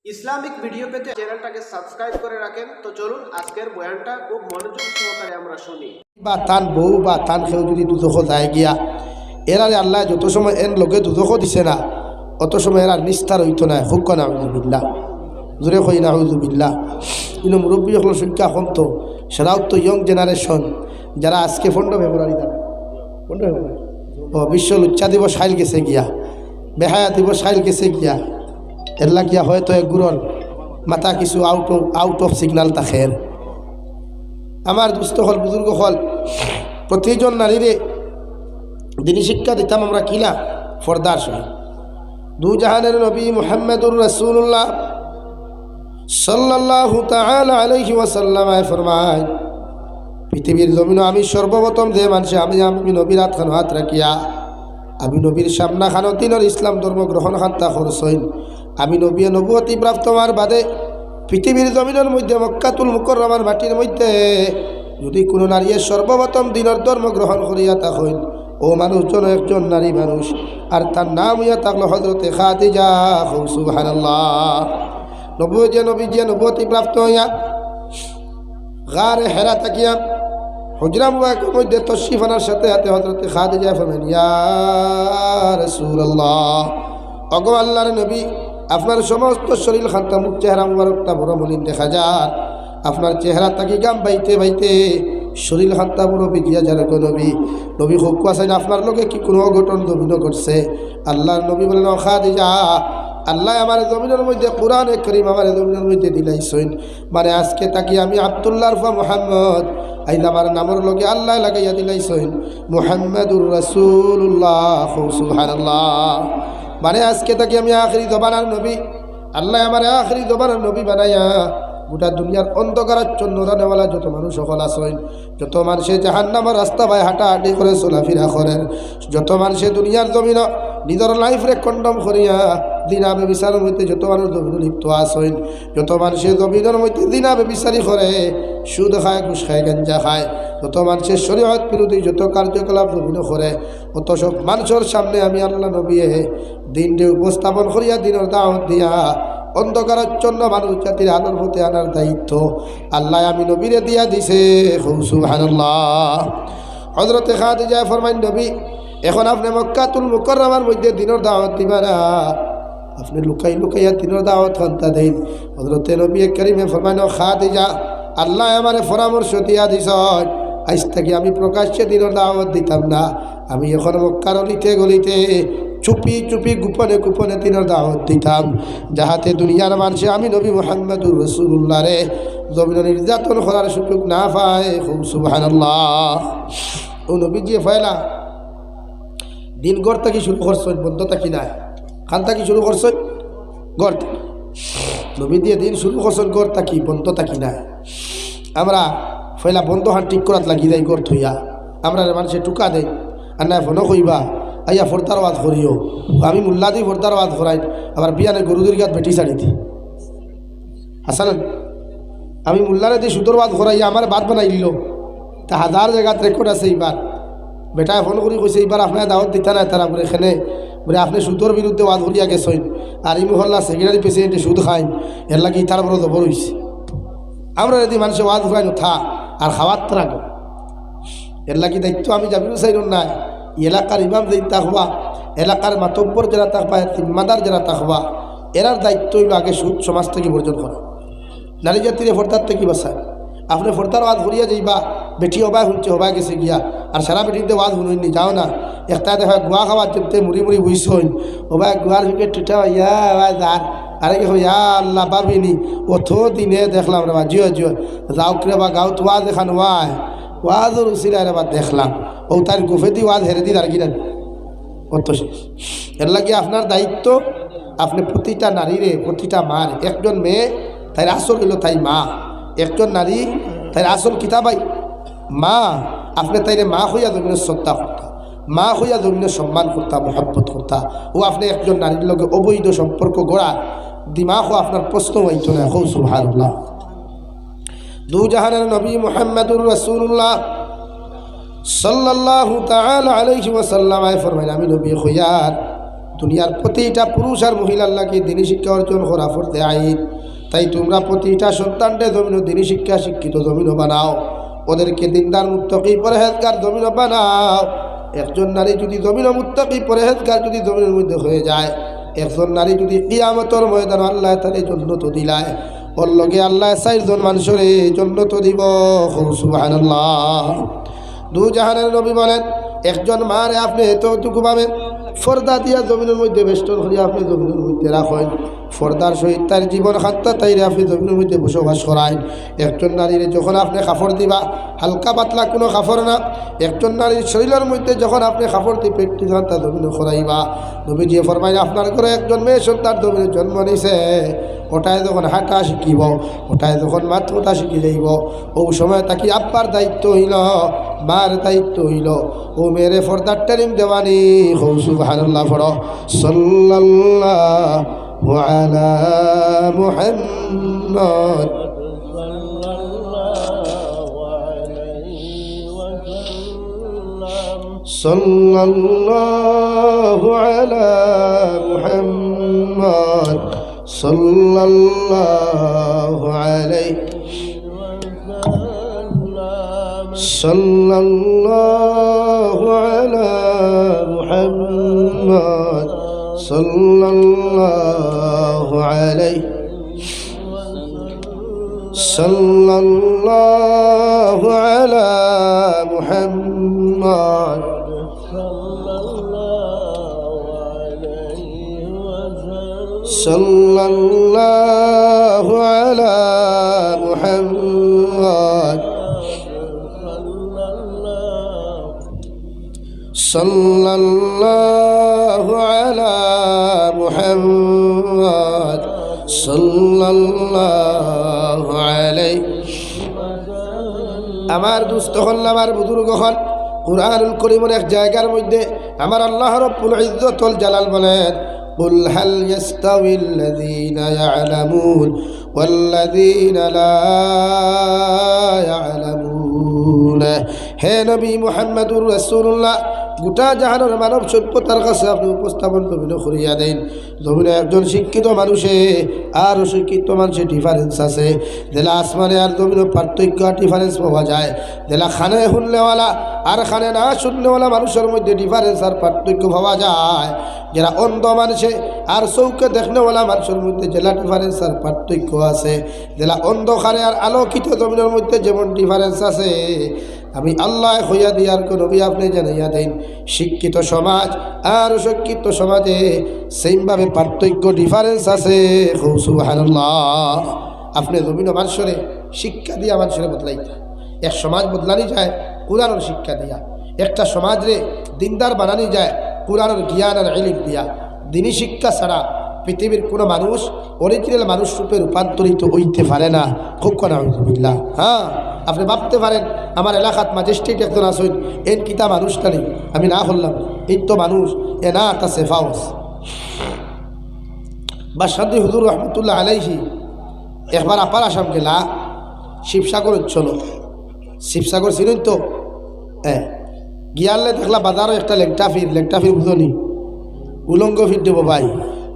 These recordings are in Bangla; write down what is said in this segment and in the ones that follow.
ইসলামিক ভিডিও পেতে চ্যানেলটাকে সাবস্ক্রাইব করে রাখেন। তো চলুন আজকের বয়ানটা খুব মনোযোগ সহকারে আমরা শুনি। বা তান বউ বা তান কেউ যদি দুদক যায় গিয়া এরারে আল্লাহ যত সময় এর লোকে দুদক দিছে না অত সময় এরা নিস্তার হইতো না। হুক না হুজুবিল্লা জোরে কই না হুজুবিল্লা। কিন্তু মুরব্বী হল সংখ্যা কমতো, সেরাও তো ইয়ং জেনারেশন যারা আজকে 15 ফেব্রুয়ারি তারা 15 ফেব্রুয়ারি বিশ্ব লুচ্চা দিবস সাইল গেছে গিয়া, বেহায়া দিবস সাইল গেছে গিয়া, এল্লা গিয়া হয়তো একগুরন মাথা কিছু আউট অফ সিগনাল তাখের। আমার দুস্থ হল বুজুর্গ হল প্রতিজন নারীরে দিনী শিক্ষা দিতাম আমরা কিনা ফর্দার সহিত। দু জাহানের নবী মুহাম্মদুর রাসূলুল্লাহ সাল্লাল্লাহু তাআলা আলাইহি ওয়াসাল্লাম ফরমায়, পৃথিবীর জমিনে আমি সর্বপ্রথম যে মানুষে আমি নবীর হাতখান হাত রাখিয়া আমি নবীর সামনা খানো দিনের ইসলাম ধর্ম গ্রহণ খান্তা করছইন। আমি নবী নবুয়তি প্রাপ্ত হওয়ার বাদে পৃথিবীর জমিনের মধ্যে মক্কাতুল মুকাররমার মাটির মধ্যে যদি কোনো নারীর সর্বপ্রথম দিনের ধর্ম গ্রহণ করিয়া থাকেন, ও মানুষজন একজন নারী মানুষ, আর তার নাম হইয়া থাকলো হযরতে খাদিজা। সুবহানাল্লাহ। নবী নবুয়তি প্রাপ্ত হইয়া গারে হেরা তাকিয়া হুজরা মুবারকের মধ্যে তশরিফ আনার সাথে সাথে হযরতে খাদিজা ফরমান, ইয়া রাসূলুল্লাহ, ওগো আল্লাহর নবী, আপনার সমস্ত শরীর খান্তা মুখ চেহারা মুবারকটা বড় মলিন দেখা যায়। আপনার চেহারা তাকি গাম বাইতে বাইতে শরীর খান্তা বড় বিজিয়া যার নবী নবী খুব কুয়াশায় আপনার লোকে কি কোনো অঘটন জমিন করছে? আল্লাহর নবী বলেন, ও খাদিজা, আল্লাহ আমার জমিনের মধ্যে কোরআনে কারীম আমার জমিনের মধ্যে দিলাইছেন। মানে আজকে তাকি আমি আব্দুল্লাহর ফা মুহাম্মদ আইজ আমার নামের লগে আল্লাহ লাগাইয়া দিলাইছেন মুহাম্মাদুর রাসূলুল্লাহ। সুবহানাল্লাহ। মানে আজকে তাকি আমি আখিরি জবানার নবী, আল্লাহ আমার আখিরি জবানার নবী বানাইয়া গোটা দুনিয়ার অন্ধকারাচ্ছন্ন রানেওয়ালা যত মানুষ সকল আসেন, যত মানুষে জাহান্নামের রাস্তা ভাই হাঁটাহাঁটি করে চলাফেরা করেন, যত মানুষে দুনিয়ার জমিন নিজের লাইফরে কন্ডম করিয়া দিনা বেবিচারের মধ্যে যত মানুষ জমিন লিপ্ত আসেন, যত মানুষে জমিনের মধ্যে দিনা বেবিচারি করে, সুদ খায়, ঘুষ খায়, গাঞ্জা খায়, যত মানুষের শরীয়ত বিরোধী যত কার্যকলাপ জমিন করে, অত সব মানুষের সামনে আমি আল্লাহ নবী দিনটি উপস্থাপন করিয়া দিনের দাওয়াত দিয়া অন্ধকারাচ্ছন্ন মানুষ জাতির আলোর পথে আনার দায়িত্ব আল্লাহ আমি নবীরে দিয়া দিছে। সুবহানাল্লাহ। হযরতে খাদিজা ফরমাইন, নবী, এখন আপনি মক্কাতুল মুকাররমার মধ্যে দিনের দাওয়াত দিবা না, আপনি লুকাই লুকাইয়া দিনের দাওয়াত খান্তা দেন। হযরতে নবী কারীমে ফরমাইন, খাদিজা, আল্লাহ আমারে পরামর্শ দিয়া দিছ, আজ থেকে আমি প্রকাশ্যে দিনের দাওয়াত দিতাম না, আমি এখন মক্কার অলিতে গলিতে চুপি চুপি গোপনে গোপনে দিনের দাওয়াত দিতাম, যাহাতে দুনিয়ার মানুষে আমি নবী মুহাম্মদুর রাসূলুল্লাহ রে জমিন নির্যাতন করার সুযোগ না পায়। খুব সুবহানাল্লাহ। ও নবীজি ফয়লা দিন গড় থাকি শুরু করছেন, বন্ধ থাকি নাই, খান থাকি শুরু করছেন গড়, নবী দিয়ে দিন শুরু করছেন গড় থাকি, বন্ধ থাকি নাই। আমরা ফয়লা বন্ধ হান ঠিক করাত লাগি যাই গড় থইয়া, আমরা মানুষে টুকা দেয় আর না ফোনও কইবা আইয়া ফোরতার ওয়াজ করিও, আমি মোল্লা দিই ফোরতার ওয়াজ করাই, আবার বিয়ানে গরুদের গাত বেটি ছাড়ি দিই হাসান, আমি মোল্লারে দিই সুদর ওয়াজ করাইয়া আমার বাদ বানাই দিল, তা হাজার জায়গাত রেকর্ড আছে। এইবার বেটায় ফোন করি কইছে, এইবার আপনার দাওয়াত দিতা না তারা বলে এখানে বলে আপনি সুদর বিরুদ্ধে ওয়াজ করিয়া গেছেন, আর এই মহল্লা সেক্রেটারি প্রেসিডেন্টে সুদ খাইন, এর লাগে তার বড় জবর হয়েছে। আমরা যদি মানুষে ওয়াজ করাই থা আর খাওয়ার তারা এর লাগে দায়িত্ব আমি যাবিও চাইল না, এলাকার ইমাম যেই থাকবা, এলাকার মাতব্বর যারা থাকবা, জিম্মাদার যারা থাকবা, এরার দায়িত্ব হইল আগে সুদ সমাজ থেকে বর্জন করা, নারী জাতির ফোরতার থেকে বাঁচায়। আপনি ফোরতার ওয়াজ করিয়া যাইবা, বেটি হবায় শুনছে হবাই গেছে গিয়া, আর সারা বেটিতে ওয়াজ শুনুননি যাও না, একটা দেখা গুয়া খাওয়ার চেপতে মুড়ি মুড়ি বুঝছইন, ওবাই গুয়ার ভিতরে টুটা ইয়া যার আরে কি ইয়া আল্লাহ পাবিনি, অথ দিনে দেখলাম রে বা জিও জিও যাও রে বা গাও তো ওয়াজ দেখান ওয়াজের উসিলায় রে বা দেখলাম, ও তার গুফেদি ওয়াজ হেরে দি আর কিনা অত শেষ। এর লাগে আপনার দায়িত্ব, আপনি প্রতিটা নারীরে প্রতিটা মার, একজন মেয়ে তাই আসল হইল তাই মা, একজন নারী তাই আসল কিতাবাই মা, আপনি তাইরে মা হইয়া জমিনের শ্রদ্ধা করতা, মা হইয়া জমিনের সম্মান করতা, মহব্বত করতা, ও আপনি একজন নারীর লগে অবৈধ সম্পর্ক গড়া দিমাগও আপনার প্রশ্ন হইত না। খুব সুবহানাল্লাহ। দু জাহানের নবী মুহাম্মদুর রাসূলুল্লাহ সাল্লাল্লাহু তাআলা আলাইহি ওয়াসাল্লাম ফরমাইলেন, আমি নবী খয়ার দুনিয়ার প্রতিটা পুরুষ আর মহিলা আল্লাহকে দিনী শিক্ষা অর্জন করা ফরজে আইন। তাই তোমরা প্রতিটা সন্তানকে জমিন দিনী শিক্ষা শিক্ষিত জমিন বানাও, ওদেরকে দিনদার মুত্তাকি পরহেজগার জমিন বানাও। একজন নারী যদি জমিন মুত্তাকি পরহেজগার যদি জমিনের মধ্যে হয়ে যায়, একজন নারী যদি কিয়ামতের ময়দান আল্লাহ তারে জান্নাত দিলায়, ওর লগে আল্লাহ 4 জন মানুষের জান্নাত দিব। সুবহানাল্লাহ। দু জাহানের নবী বলেন, একজন মারে আপনি এতটুকু পাবেন, ফর্দা দিয়া জমিনের মধ্যে বেষ্টন করিয়া আপনি জমিনের মধ্যে রাখেন, ফর্দার সহিত তার জীবন খাত্তা তাইরে আপনি জমিনের মধ্যে বসবাস করাইন। একজন নারীর যখন আপনি কাপড় দিবা, হালকা পাতলা কোনো কাপড় না, একজন নারীর শরীরের মধ্যে যখন আপনি কাপড় দিয়ে পেটটি তা জমিনে করাইবা। নবীজি ফরমাইন, আপনার ঘরে একজন মেয়ে সন্তান জমিনে জন্ম নিছে, ওটায় যখন হাঁটা শিখিব, ওটায় যখন মাতৃতা শিখি যাইব, ও সময় তাকে আব্বার দায়িত্ব হইল, মার দায়িত্ব হইল, ও মেরে ফর্দার ট্রেনিং দেওয়ানি। সুবহানাল্লাহ পড়ো। সাল্লাল্লাহু আলা মুহাম্মদ সাল্লাল্লাহু আলা মুহাম্মদ সাল্লাল্লাহু আলাইহি সাল্লাল্লাহু আলা মুহাম্মদ সাল্লাল্লাহু আলাইহি সাল্লাল্লাহু আলা মুহাম্মদ সাল্লাল্লাহু আলা মুহাম্মদ সাল্লাল্লাহু আলা মুহাম্মদ সাল্লাল্লাহু আলাইহি। আমার দুস্থ হল, আমার বুজুর্গ হল, কুরআনুল কারীমের এক জায়গার মধ্যে আমার আল্লাহ রাব্বুল ইজ্জতুল জালাল বলেন, কুল হাল ইয়াস্তাউিল্লাযীনা ইয়া'লামুন ওয়াল্লাযীনা লা ইয়া'লামুন। হে নবী মুহাম্মদুর রাসূলুল্লাহ, গোটা জাহানের মানব সভ্যতার কাছে আপনি উপস্থাপন করিয়া দেন, জমিনে একজন শিক্ষিত মানুষে আর অশিক্ষিত মানুষের ডিফারেন্স আছে। যেলা আসমানে আর জমিনে পার্থক্য আর ডিফারেন্স পাওয়া যায়। যেলা খানে শুনলেওয়ালা আর খানে না শুনলেওয়ালা মানুষের মধ্যে ডিফারেন্স আর পার্থক্য পাওয়া যায়। যারা অন্ধ মানুষে আর চৌকে দেখনেওয়ালা মানুষের মধ্যে জেলা ডিফারেন্স আর পার্থক্য আছে। জেলা অন্ধকারে আর আলোকিত জমিনের মধ্যে যেমন ডিফারেন্স আছে, আমি আল্লাহ হইয়া দিয়ার নবী আপনি জানাইয়া দেন, শিক্ষিত সমাজ আর অশিক্ষিত সমাজে সেইভাবে পার্থক্য ডিফারেন্স আছে। সুবহানাল্লাহ। আপনি জমিন মানুষের শিক্ষা দিয়া মানুষের বদলাইতে, এক সমাজ বদলানি যায় কোরআনের শিক্ষা দিয়া, একটা সমাজরে দিনদার বানানি যায় কোরআনের জ্ঞান আর ইলম দিয়া। দিনী শিক্ষা ছাড়া পৃথিবীর কোনো মানুষ অরিজিনাল মানুষ রূপে রূপান্তরিত হইতে পারে না। খুব নাউযুবিল্লাহ। হ্যাঁ, আপনি ভাবতে পারেন আমার এলাকাত ম্যাজিস্ট্রেট একজন আসেন, এন কিতা মানুষটা নেই, আমি না বললাম এই তো মানুষ, এ না তা সেফাউস বা সাদি হুজুর রহমতুল্লাহ আলাইহি একবার আপার আসাম গেলা, শিবসাগর চলো, শিবসাগর ছিলেন তো, গিয়ালে দেখলা বাজারও একটা লেংটা ফির বুঝনি, উলঙ্গ ফির দেবো ভাই,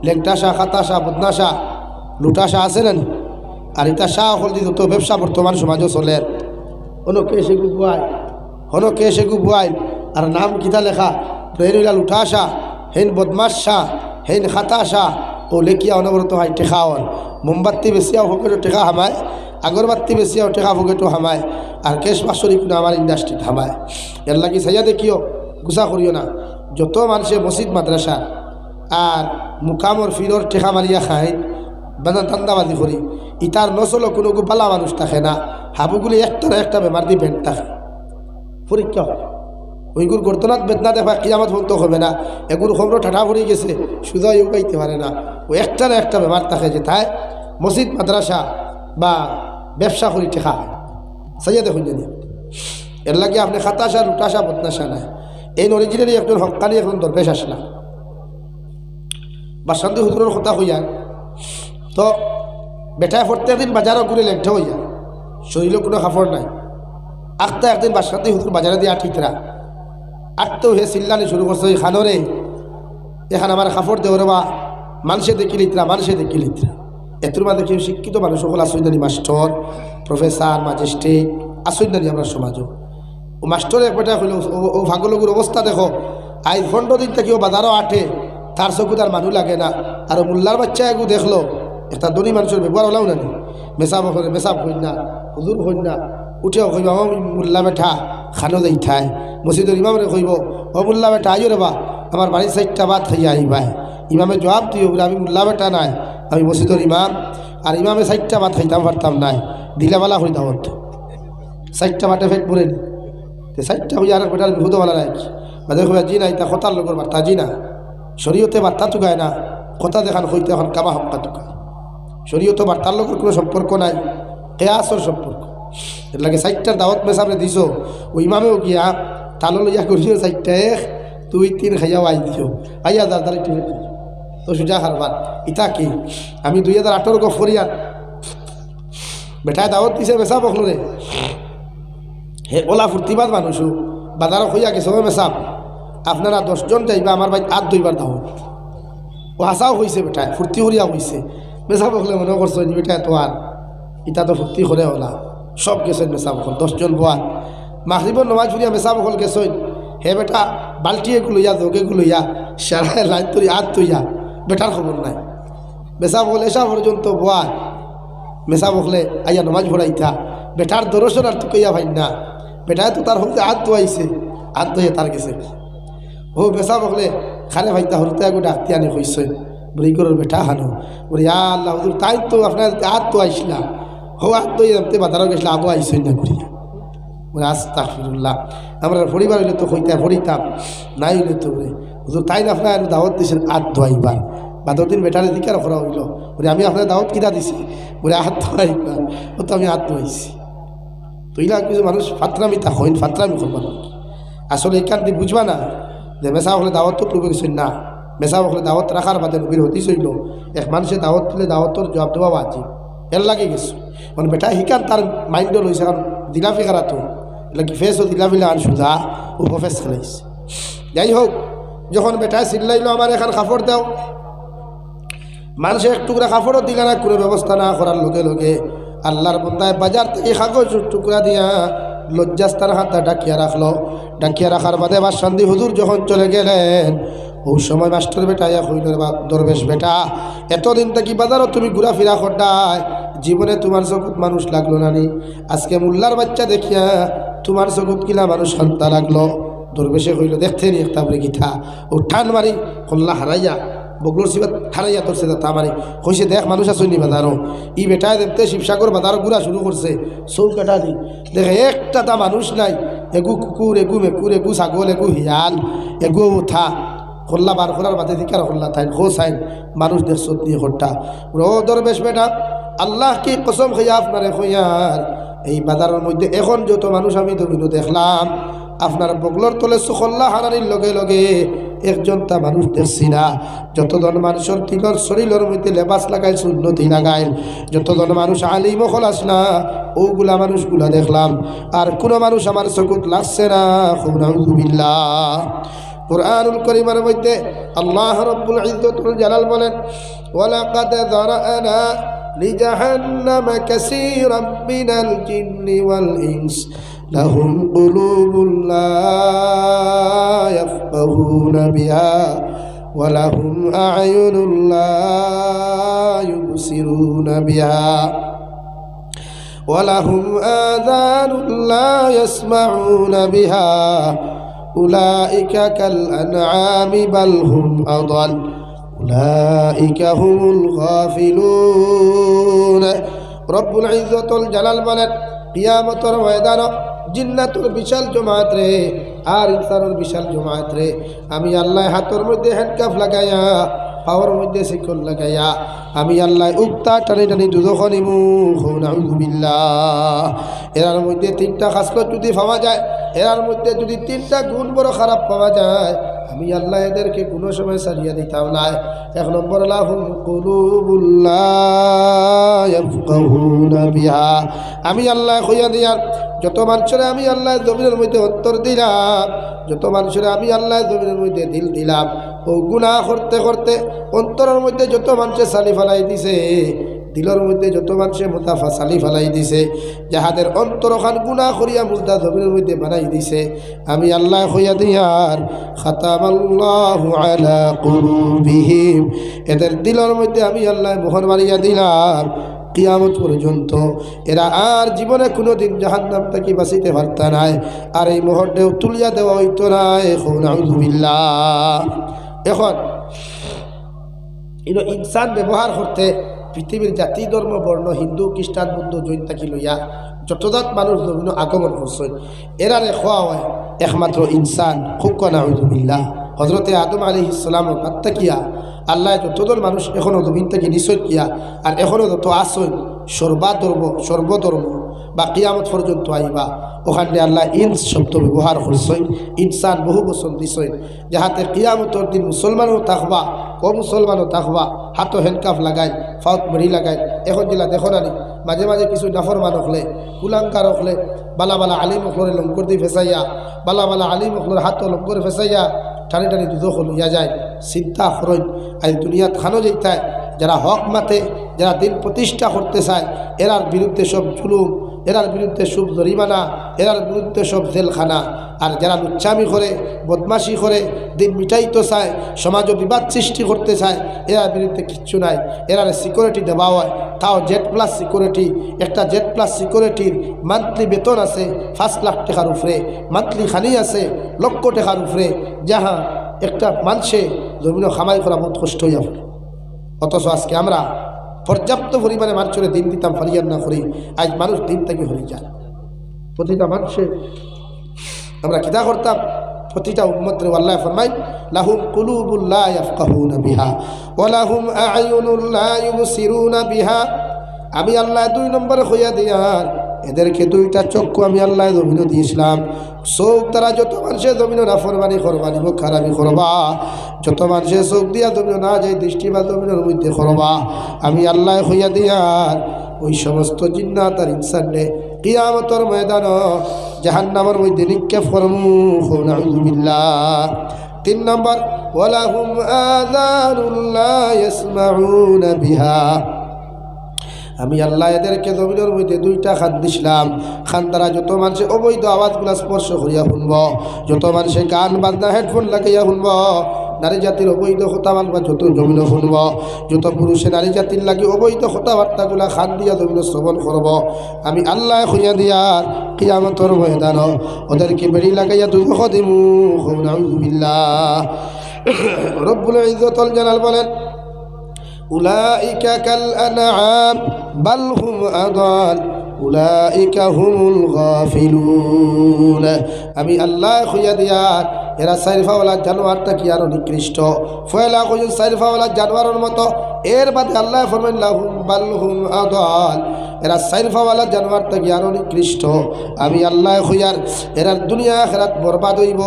লেংটা শাহ, খাতা শাহ, বদনা শাহ, লুটা শাহ আছে না? আর ইতা শাহ হল দি তো ব্যবসা বর্তমান সমাজও চলে, হনকে সে গুবুয়াই আর নাম কিতা লেখা, হেনইলা লুটা শাহ, হেন বদমাস শাহ, হেন খাতা শাহ, ও লেখিয়া অনবরত হয় টেকাওয়ান। মোমবাতি বেশিয়াও ফকেটো টেকা হামায়, আগরবাতি বেশিয়াও টেকা ফকেটো হামায়, আর কেশ বাসরি কোনো আমার ইন্ডাস্ট্রিত হামায়। এর লাগি সাইয়া দেখিও, গুছা করিও না। যত মানুষে মসজিদ মাদ্রাসা আর মুকামর ফিরর টেকা মারিয়া খায়, বানা ধান্দাবাজি করি, ইতার নচলো কোনো বালা মানুষ থাকে না। হাবুগুলি একটা বেমার দিয়ে বেন্ট থাকে, পরীক্ষা হয়। ওইগুর গর্তনাথ বেদনা দেখা কিয়ামত বলতে হবে না, এগুলো খবর ঠাঠা পড়ে গেছে, সুদা উপাইতে পারে না। ও একটা বেমার থাকে যে তাই মসজিদ মাদ্রাসা বা ব্যবসা করি টেকা সাইয়া দেখুন জানি। এর লাগে আপনি খাতাসা, লুটাসা, বদনাসা নাই, এই অরিজিনালি একজন হকানি এখন দরবেশ আসলা বাসান্তি হুজুরের কথা হইয়া তো বেটায় প্রত্যেক দিন বাজারও ঘুরে লেগটা হইয়া, শরীরে কোনো কাপড় নাই। আটটা একদিন বাসান্তি হুজুর বাজারে দিয়ে আঠিতরা আটতেও হে চিল্লানি শুরু করছে, ওই খানরে এখন আমার কাপড় দেওয়ার বা মানুষে দেখি লিত্রা মানুষে দেখি লিত্রা এতর মাঝে কেউ শিক্ষিত মানুষ সকল আসইদানি মাস্টর প্রফেসর ম্যাজিস্ট্রেট আসইদানি আমরা সমাজও ও মাস্টর এক বেটা হইল ও ভাগলগুর অবস্থা দেখো আজ 15 দিন থেকে ও বাজারও আঠে তার চকু তার মানুষ লাগে না আর মোল্লার বাচ্চা এগু দেখলো একটা ধনী মানুষের ব্যবহার হলাও না মেসাব করে মেসাব হইন না হুজুর হইন না উঠেও কইব ও মোল্লা বেঠা খানো যাই ঠায় মসজিদের ইমামরে কইব ও মোল্লা বেঠা আইও রে বা আমার বাড়ির 4টা ভাত খাইয়া আইবা ইমামে জবাব দিও বলে আমি মোল্লা বেটা নাই আমি মসজিদের ইমাম আর ইমামে 4টা ভাত খাইতাম পারতাম নাই দিলাবালা হই দাওয়াত 4টা ভাতে ফেট পড়ে নি 4টা হইয়া আর বেটার বিহুদওয়ালা নাই বাদে কইবা জি নাই তা কথার লগর বার্তা জি না শরীয়তে বার্তা তুগায় না কথা দেখান হইতে এখন কাবা হক্কা তুকা শরীয়তে বার্তার লগর কোনো সম্পর্ক নাই কেয়াসর সম্পর্ক এর লাগে 4টার দাওয়াত মেসাবরে দিছো ও ইমামেও গিয়া তালো লইয়া করিও 4টা 1 2 3 খাইয়াও আই দিও আইয়া দাদারে টিভি তো সুজা হারবার ইতা কি আমি 2018 গো ফরিয়াদ বেটায় দাওয়াত দিছে মেসাব বখলরে হে ওলা ফুর্তিবাদ মানুষ বাজারও হইয়া গেছে ও মেসাব আপনারা 10 জন যাইবা আমার ভাই 8 দাওয়াত ও আশাও হয়েছে বেটায় ফুর্তি করিয়া হয়েছে মেসাব বখলে মনে করছো বেটায় তো আর ইতা তো ফুর্তি করে ওলা সব গেছেন মেসাব বখল 10 জন বোয়াল মাগরিবর নমাজ ফুরিয়া মেসাব বখল গেছেন হে বেটা বাল্টি এগুলো ইয়া যোগেগুলো ইয়া সারা রাত তুই হাত তুইয়া বেটার খবর নাই মেসাব বখলে এসা পর্যন্ত বোয়াল মেসাব বখলে আইয়া নমাজ পড়াইতা বেটার দরশন আর তুকাইয়া ভাই না বেটায় তো তার হতে হাত ধোয়াইছে হাত ধুয়ে তার গেছে ও মেসাব বখলে খানে ভাইতা হরতে আগে ডাকতে আনি হইছে বলি গরুর বেটা হানো বলি আল্লাহ হুজুর তাই তো আপনার হাত তো আইসলা হো হাত তো এমতে বাজারও গেছিলাম আবু আইসই না করিয়া বলে আস্তাগফিরুল্লাহ আমরা পরিবার হইলে তো হইতে পড়িতাম নাই হইলে তো বলে হুজুর তাই না আপনার দাওয়াত দিয়েছেন হাত ধোয়াইবার বাদর দিন বেটারে দিকে করা হইল বলে আমি আপনার দাওয়াত কিনা দিছি বলে হাত ধোয়াইবার ও তো আমি হাত ধোয়াইছি তো ইলা কিছু মানুষ ফাতরামি তা হইন ফাতরামি করবার আসলে এখান দিয়ে বুঝবা না যে মেসা হলে দাওয়াত তো তুলবে কিছু না মেসা হলে দাওয়াত রাখার বাদে নবীর হতেই চইল এক মানুষের দাওয়াত তুলে দাওয়াতর জবাব দেওয়া বাজি এর লাগে গেছো মানে বেটা শিকার তার মাইন্ডও লইছে কারণ দিলাফি করা তো এলাকি ফেসও দিলাফিলে আন সুজা ও ফেস খেলাইছে যাই হোক যখন বেটায় চিল্লাইল আমার এখন কাপড় দাও মানুষের এক টুকরা কাপড়ও দিলে না কোনো ব্যবস্থা না করার লগে লগে আল্লাহর বন্দায় বাজার থেকে কাগজ টুকরা দিয়া লজ্জাস্তার হাতটা ডাকিয়া রাখলো ডাকিয়া রাখার বাদে বা সন্ধি হুজুর যখন চলে গেলেন ওই সময় মাস্টার বেটা ইয়া হইল দরবেশ বেটা এতদিন থেকে বাজারও তুমি ঘোরাফেরা করডায় জীবনে তোমার চকুত মানুষ লাগলো না নি আজকে মোল্লার বাচ্চা দেখিয়া তোমার চকুত কিলা মানুষ শান্তা লাগলো দরবেশে হইল দেখতে নি একটা গীতা ও ঠান মারি কল্লা হারাইয়া বগলোর সিবাত হারাইয়া তোর সেটা তা মারি কইছে দেখ মানুষ আসুনি বাজারও ই বেটায় দেখতে শিবসাগর বাজারও ঘুরা শুরু করছে চৌকাটা দি দেখে একটা তা মানুষ নাই এগু কুকুর এগু মেকুর এগু ছাগল এগু হিয়াল এগু উঠা খোল্লা বার করার বাদে দিকার খোল্লা থাইন খো সাইন মানুষ দেখছো নিয়ে খোট্টা ও দরবেশ বেটা আল্লাহ কি কসম খাইয়া আপনারে খইয়ার এই বাজারের মধ্যে এখন যত মানুষ আমি দমিনো দেখলাম আপনার বগলর তলে সুখল্লা হারানির লগে লগে একজন তা মানুষ দেখছি না যতজন মানুষের তিলর শরীরের মধ্যে লেবাস লাগাইল সুন্নতি লাগাইল যতজন মানুষ আলিম খলাস না ওগুলা মানুষগুলা দেখলাম আর কোনো মানুষ আমার চকুত লাগছে না খুব নাউযুবিল্লাহ কুরআনুল কারীমের মধ্যে আল্লাহ রাব্বুল ইজ্জতুল জালাল বলেন ওয়ালাকাদ যারানা লিজাহান্নামা কাসীরাম মিনাল জিন্নি ওয়াল ইনস লাহুম কুলুবুন লা ইয়াফকাহুনা বিহা ওয়া লাহুম আ'য়ুনুন লা ইউবসিরুনা বিহা ওয়া লাহুম আযানুন লা ইয়াসমাউনা বিহা উলাইকা কাল আনআমি বাল হুম আদাল উলাইকা হুমুল গাফিলুন রব্বুল ইজ্জতুল জালাল বলেন কিয়ামতের ময়দানে জিন্নাতুর বিশাল জমায়েত রে আর ইনসানের বিশাল জমায়েত রে আমি আল্লাহ হাতের মধ্যে হ্যান্ডকাফ লাগাইয়া পাওয়ার মধ্যে শিকল লাগাইয়া আমি আল্লাহ উক্তা টানি টানি দুদখ নিমু নাউযুবিল্লাহ এর মধ্যে 3টা খাসলত যদি পাওয়া যায় এর মধ্যে যদি 3টা গুণ বড় খারাপ পাওয়া যায় আমি আল্লাহ এদেরকে কোনো সময় সারিয়ে দিতাম না 1 নম্বর লাহুম কুলুবুন লা ইয়াফকাহুনা বিহা আমি আল্লাহ কইয়া দিয়ার যত মানুষের আমি আল্লাহ জমিনের মধ্যে উত্তর দিলাম যত মানুষের আমি আল্লাহ জমিনের মধ্যে দিল দিলাম ও গুনাহ করতে করতে অন্তরের মধ্যে যত মানুষে সালি ফেলাই দিছে, দিলের মধ্যে যত মানুষে মুতাফা সালি ফেলাই দিছে, যাহাদের অন্তরখান গুনাহ করিয়া মুজদা জমিনের মধ্যে বানাই দিছে, আমি আল্লাহ হইয়া দিয়ার খাতামাল্লাহু আলা কুলুবিহিম, এদের দিলের মধ্যে আমি আল্লাহ মোহর মারিয়া দিলাম। কিয়ামত পর্যন্ত এরা আর জীবনে কোনোদিন জাহান্নাম থেকে বাঁচিতে পারত নাই, আর এই মোহরটাও তুলিয়া দেওয়া হইতো না। এখন নাউযুবিল্লাহ। এখন ইনসান ব্যবহার করতে পৃথিবীর জাতি ধর্ম বর্ণ হিন্দু খ্রিস্টান বৌদ্ধ জৈন থাকি লইয়া যতজাত মানুষ বিভিন্ন আগমন করছে, এরারে খোয়া হয় একমাত্র ইনসান। খুব নাউযুবিল্লাহ। হজরতে আদম আলাইহিস সালামের বার্তা কিয়া আল্লাহ যতজন মানুষ এখনও জমিন থেকে নিশ্চয় কিয়া আর এখনও যত আসন সর্বধর্ম বা কিয়ামত পর্যন্ত আইবা, ওখানে আল্লাহ ইনস শব্দ ব্যবহার করছেন। ইনসান বহু বছর দিছেন, যাহাতে কিয়ামতর দিন মুসলমানও থাকবা মুসলমানও থাকবা, হাতও হ্যান্ডকাফ লাগাই, ফাউত মেড়ি লাগাই। এখন জেলা দেখো নানি মাঝে মাঝে কিছু নাফরমান হলে কুলাঙ্কার হলে বালা বালা আলিম হলরে লঙ্কর দিয়ে ফেসাইয়া, বালা বালা আলিম হলর হাতও লঙ্কর ফেসাইয়া টানি টানি দুধ লইয়া যায়। চিন্তা করেন আজ দুনিয়াত খানো যেতায় যারা হক মাতে, যারা দিন প্রতিষ্ঠা করতে চায়, এরার বিরুদ্ধে সব জুলুম, এরার বিরুদ্ধে সব জরিমানা, এরার বিরুদ্ধে সব জেলখানা। আর যারা লুচ্চামি করে বদমাশি করে দিন মিটাইতে চায়, সমাজও বিবাদ সৃষ্টি করতে চায়, এরার বিরুদ্ধে কিচ্ছু নাই। এরার সিকিউরিটি দেওয়া হয়, তাও জেড প্লাস সিকিউরিটি। একটা জেড প্লাস সিকিউরিটির মান্থলি বেতন আছে 5 লাখ টাকার উপরে, মান্থলি খানি আছে 1 লক্ষ টাকার উপরে, যাহা একটা মানুষে জমিন খামাই করা বহুত কষ্ট হইয়া পড়ে। অথচ আজকে আমরা পর্যাপ্ত পরিমাণে মানুষের দিন দিতাম ফারিয়ান না করি, আজ মানুষ দিন থেকে হয়ে যায়। প্রতিটা মানুষে আমরা কিতা করতাম, প্রতিটা উম্মতের আল্লাহ ফরমাই লাহুম কুলুবুল লা ইয়াফকাহুনা বিহা ওয়া লাহুম আ'য়ুনুল লা ইউবসিরুনা বিহা। আমি আল্লাহ 2 নম্বরে হইয়া দিয়ার এদেরকে 2টা চক্ষু আমি আল্লাহ জমিন দিয়েছিলাম। চোখ তারা যত মানুষের জমিন নাফরমানি করবা, নিব খারাপি করবা, যত মানুষের চোখ দিয়া জমিন না যায় দৃষ্টি বা জমিনের মধ্যে করবা, আমি আল্লাহ হইয়া দিয়ার ওই সমস্ত জিন্নাত আর ইনসানে কিয়ামতের ময়দান জাহান্নামের মধ্যে নিক্ষেপ করমু। নাউযুবিল্লাহ। 3 নম্বর ওয়ালাহুম আযানুল লা ইয়াসমাউনা বিহা। আমি আল্লাহ এদেরকে জমিনের মধ্যে 2টা খান দিছিলাম। খান দ্বারা যত মানুষের অবৈধ আওয়াজগুলা স্পর্শ করিয়া শুনব, যত মানুষের গান বাজনা হেডফোন লাগাইয়া শুনব, নারী জাতির অবৈধ কথাবার্তা যত জমিন শুনব, যত পুরুষে নারী জাতির লাগি অবৈধ কথাবার্তাগুলা খান দিয়া জমিন শ্রবণ করব, আমি আল্লাহ খুঁজা দিয়ার কিয়ামতের ময়দান ওদেরকে বেড়ি লাগাইয়া দুঃখ দিমু। নাউযুবিল্লাহ। রব্বুল ইজ্জতুল জালাল বলেন উলাইকা কাল আনআম বাল হুম আদাল উলাইকা হুমুল গাফিলুন। আমি আল্লাহ খুঁজা দিয়ার এরা সাইরফাওয়ালা জানোয়ারটা কি আরো নিকৃষ্ট, ফয়লা কইন সাইরফাওয়ালা জানোয়ারের মতো। এর বাদে আল্লাহ ফরমান লাহুম বাল হুম আদাল, এরা সাইরফাওয়ালা জানোয়ারটা কি আরো নিকৃষ্ট। আমি আল্লাহ খুঁজার এরা দুনিয়া আখিরাত বরবাদ হইব।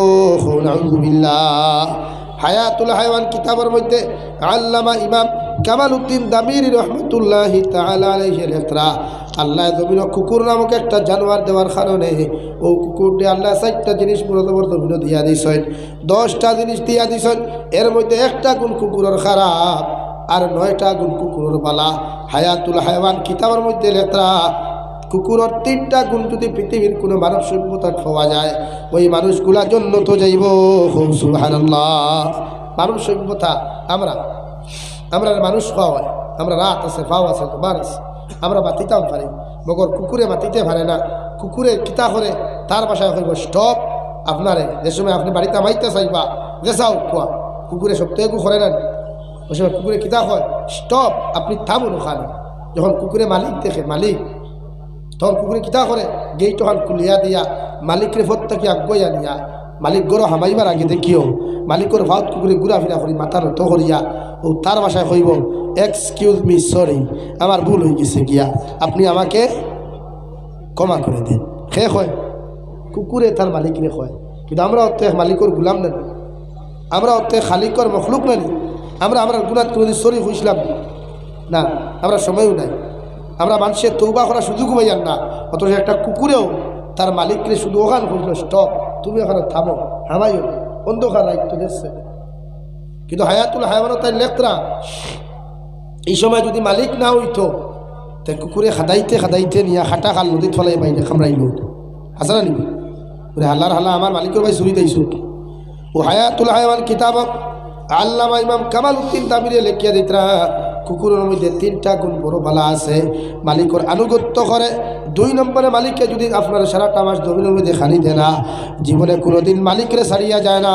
নাউযুবিল্লাহ। হায়াতুল হায়াওয়ান কিতাবের মধ্যে আল্লামা ইমাম কামালউদ্দিন দামিরি রহমতুল্লাহি তাআলা আলাইহি লেখরা আল্লাহ জমিন কুকুর নামক একটা জানোয়ার দেওয়ার কারণে ও কুকুরটি আল্লাহ 4টা জিনিস বড় জমিন দিয়া দিছেন, 10টা জিনিস দিয়া দিছেন। এর মধ্যে 1টা গুণ কুকুরের খারাপ আর 9টা গুণ কুকুরের বালা। হায়াতুল হায়াওয়ান কিতাবের মধ্যে লেখরা কুকুরের 3টা গুণ যদি পৃথিবীর কোনো মানব সভ্যতা পাওয়া যায়, ওই মানুষগুলা জান্নাত যাইব। সুবহানাল্লাহ। মানব সভ্যতা আমরা মানুষ খাওয়া হয়, আমরা রাত আছে ফাও আছে তোমার আছে, আমরা বাতিতাম পারি, মগর কুকুরে বাতিতে পারে না। কুকুরে কিতা করে তার বাসায় কইব স্টপ, আপনারে যে সময় আপনি বাড়িতে মাইতে চাইবা যে চাও কোয়া, কুকুরে সপ্তাহে করে না। ওই সময় কুকুরে কিতা হয় স্টপ, আপনি থামুন ওখানে। যখন কুকুরে মালিক দেখে মালিক, তখন কুকুরে কিতা করে গেট ওখান খুলিয়া দিয়া মালিকের প্রত্যেকে আগুয়া নিয়া মালিক গরো হামাইবার আগে দেখিও মালিকর ভাত কুকুরে ঘুরাফিরা করি মাথা নত করিয়া ও তার বাসায় কইব এক্সকিউজ মি সরি, আমার ভুল হয়ে গেছে গিয়া, আপনি আমাকে ক্ষমা করে দেন। সে কয় কুকুরে তার মালিকরে কয়, কিন্তু আমরা অর্থে মালিকর গুলাম নেন, আমরা অর্থে খালিকর মখলুক নেন। আমরা গুণাত কোনোদিন সরি হইছিলাম না, আমরা সময়ও নাই, আমরা মানুষের তৌবা করার সুযোগ পাইয়ান না। অথচ একটা কুকুরেও তার মালিকরে শুধু ওখান করছিল স্টপ, তুমি ওখানে থামো, হামাইও অন্ধকার রাখতে দেখছে। কিন্তু হায়াতুল হায়াওয়ানও তাই লেখরা এই সময় যদি মালিক না হইতো তাই কুকুরে খাদাইতে খাদাইতে নিয়ে খাটা খাল নদীত ফলাই বাইরে খামড়াইল হাসানা নিবি বলে হাল্লার হাল্লা আমার মালিকের ভাই চুরি দিয়েছো ও হায়াতুল হায়াওয়ান কিতাবক আল্লামা ইমাম কামাল উদ্দিন তাবিরে লেখিয়া দিতরা কুকুরের মধ্যে 3টা গুণ বড় ভালো আছে মালিকের আনুগত্য করে 2 নম্বরে মালিককে যদি আপনার সারাটা মাস জমিনের মধ্যে খানি দেয় না জীবনে কোনোদিন মালিকরে ছাড়িয়া যায় না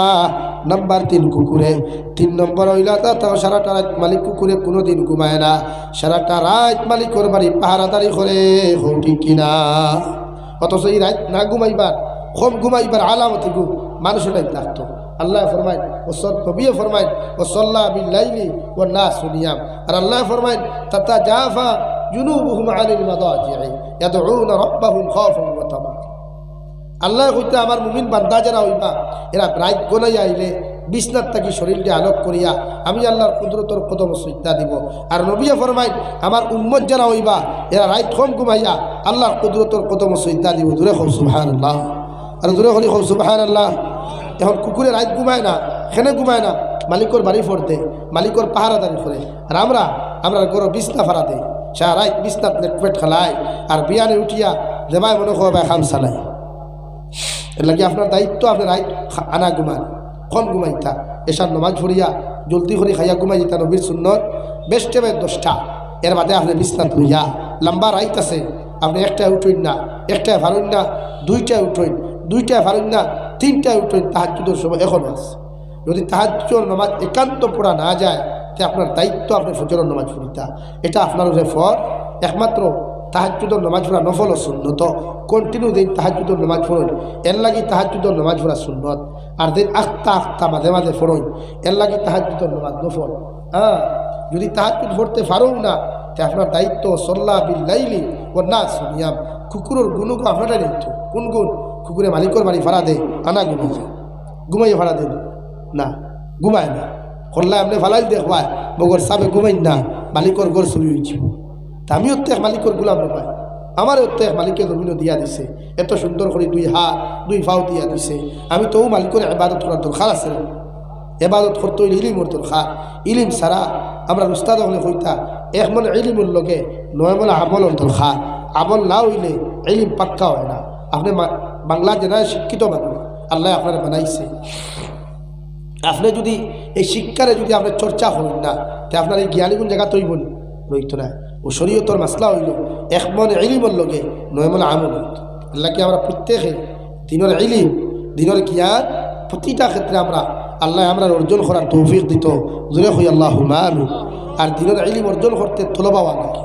নাম্বার 3 কুকুরে 3 নম্বর হইলা তাও সারাটা রাত মালিক কুকুরে কোনোদিন ঘুমায় না সারাটা রাত মালিকের বাড়ি পাহারাদারি করে ঠিক কিনা অথচ এই রাত না ঘুমাইবার কম ঘুমাইবার আলামতি মানুষের রাত থাকতো আল্লাহ ফরমায় ও নবী ফরমায় ও সাল্লা বিল লাইলি ওয়ান নাস নিয়াম আর আল্লাহ ফরমায় তাতা জাফা জুনুবুহুম আনিল মাদাজি'i ইয়াদউনা রাব্বাহুম খাওফান ওয়া তামাআ আল্লাহ কইতে আমার মুমিন বান্দা যারা হইবা এরা রাত গোনাই আইলে বিছনাত থাকি শরীরকে আলোক করিয়া আমি আল্লাহর কুদরতের কদম সজদা দিব আর নবী ফরমায় আমার উম্মত যারা হইবা এরা রাত কম ঘুমাইয়া আল্লাহর কুদরতের কদম সজদা দিব দূরে কও সুবহানাল্লাহ আর দূরে হলি কও সুবহানাল্লাহ এখন কুকুরে রাত ঘুমায় না খেনে ঘুমায় না মালিকর বাড়ি ফোরতে মালিকর পাহারাদারি করে আর আমরা গরো বিছনা ফাড়া দেয় সারা রাত বিছনা পেট খালায় আর বিয়ানে উঠিয়া দেবায় মনে খাওয়া খাম চালায় এর লাগে আপনার দায়িত্ব আপনার রাত আনা ঘুমান কম ঘুমাইতা এসার নমাজ ফুরিয়া জলদি করে খাইয়া ঘুমাই যেতা নবীর সুন্নত বেস্টে বেশ 10টা এর বাদে আপনি বিছনাত লইয়া লম্বা রাইত আছে আপনি একটায় উঠইন না একটায় ফারুন না 2টায় উঠইন 2টায় ফারুন না 3টায় উঠইন তাহাজ্জুদের সময় এখন আছে যদি তাহাজ্জুদের নামাজ একান্ত পড়া না যায় তে আপনার দায়িত্ব আপনার ফজরের নামাজ পড়িতা এটা আপনার ফর একমাত্র তাহাজ্জুদের নামাজ পড়া নফল ও সুন্নত কন্টিনিউ দিন তাহাজ্জুদের নামাজ পড়ুন এর লাগি তাহাজ্জুদের নামাজ পড়া সুন্নত আর দিন আখতা মাঝে মাঝে পড়ুন এর লাগি তাহাজ্জুদের নামাজ নফল হ্যাঁ যদি তাহাজ্জুদ পড়তে পারো না তে আপনার দায়িত্ব সাল্লা বিল লাইলি ওয়ান নাস নিয়াম কুকুরের গুণকে আপনারাই দায়িত্ব কোন গুণ কুকুরে মালিকর বাড়ি ভাড়া দেয় আনা ঘুমাইয়ে ভাড়া দেন না ঘুমায় না করলে আপনি ভালাই দেখবায় বগর সাবে ঘুমাই না মালিকর ঘর চুরি হয়েছি তা আমিও তো এক মালিকর গোলাম পাই আমারও তো এক মালিকের জমিনও দিয়া দিছে এত সুন্দর করে 2 হাত 2 পাও দিয়া দিছে আমি তো মালিকের ইবাদত করার দরকার আছে ইবাদত করতে হইলে ইলিমর দরকার ইলিম ছাড়া আমরা উস্তাদ হলে কইতা এক মনে ইলিমের লগে 9 মনে আমলের দরকার আমল না হইলে ইলিম পাক্কা হয় না আপনি বাংলা জেনায় শিক্ষিত মানুষ আল্লাহ আপনারা বানাইছে আপনি যদি এই শিক্ষারে যদি আপনার চর্চা করেন না তো আপনার এই জ্ঞানীগুণ জায়গা তৈব রইত না ও শরীয়তর মাসলা হইল এক মনে ইলিমর লগে 9 মনে আমল হইত আল্লাহকে আমরা প্রত্যেকে দিনের ইলিম দিনের জ্ঞান প্রতিটা ক্ষেত্রে আল্লাহ আমরা অর্জন করার তৌফিক দিত জোরে হই আল্লাহুম্মা আমিন আর দিনের ইলিম অর্জন করতে তলবাওয়া নাকি